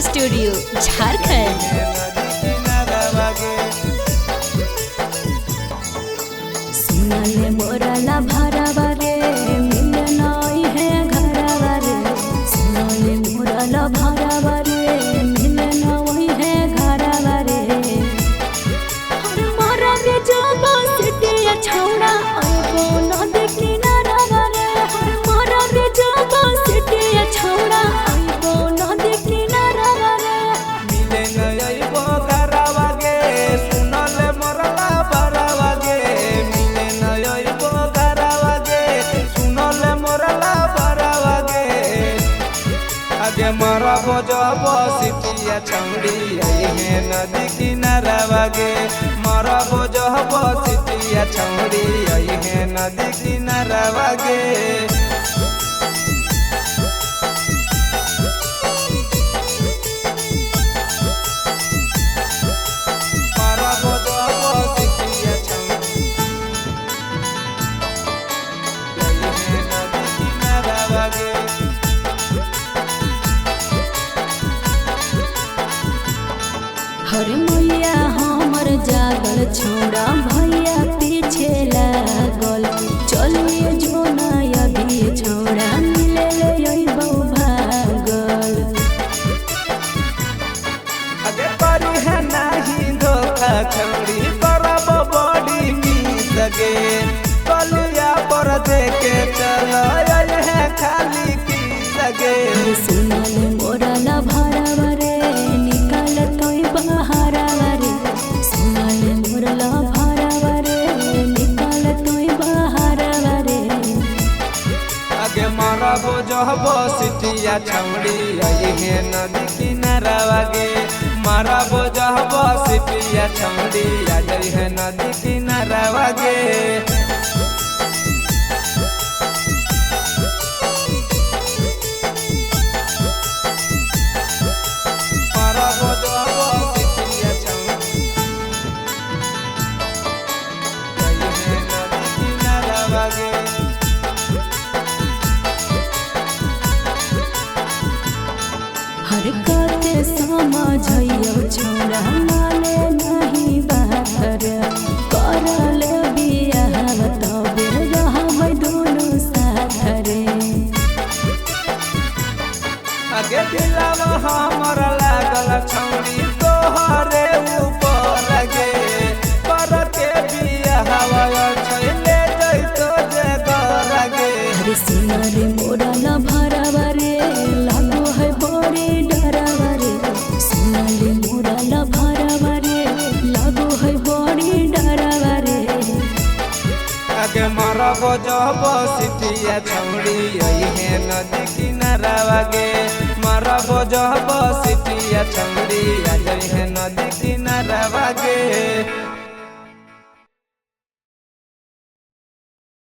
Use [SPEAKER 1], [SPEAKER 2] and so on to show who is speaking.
[SPEAKER 1] Studio Jharkhand. सुनाले मोरला भरावा रे मिले नई है घरवा रे। सुनाले मोरला भरावा रे मिले नई है घरवा रे। हर मारा रे जाबा सिटिया छौड़ा आइबो नदी किनारा रे। हर मारा रे जाबा सिटिया छौड़ा आइबो नदी किनारा रे।
[SPEAKER 2] मिले नइबो घरवा गे सुनले मोरला भरावा गे। मिले नइबो घरवा गे सुनले मोरला भरावा गे। आगे मारा बजब सिटिया छौड़ी है नदी किनारा गे। मारा बजब सिटिया छौड़ी है नदी किनारा गे।
[SPEAKER 1] हर मैया हमर जागल छौड़ा भैया पीछे लागल। चलिए जो नया भी छौड़ा मिले अइबो भागल।
[SPEAKER 2] अगे परी है नहीं धोखा छौड़ी करब बड़ी मीत गे। कलिया पर देके चलो है खाली की सगे।
[SPEAKER 1] सुनल मोरला भरावा रे निकाल तोय बहारावा रे। सुनल मोरला भरावा रे निकाल तोय बहारावा रे।
[SPEAKER 2] आगे मारा बोझब सिटिया छौड़ी है नदी किनारा गे। मारा बोझब सिटिया छौड़ी है नदी किनारा गे।
[SPEAKER 1] हर कते समझइयो छौड़ा माने नहीं बात रे। करल बियाह तबे रहबै दुनु साथ रे।
[SPEAKER 2] आगे दिलवा हमर लागल छौड़ी तोहरे ऊपर गे। पर के बियाहवा छैले जइतो जे घर गे।
[SPEAKER 1] अरे सुन रे मोरला भरावा रे लागो है बड़ी डरावा रे। सुन रे मोरला भरावा रे लागो है बड़ी डरावा रे।
[SPEAKER 2] आगे मारा बजब सिटिया छौड़ी है नदी किनारा गे। मारा बजब सिटिया छौड़ी है नदी किनारा गे।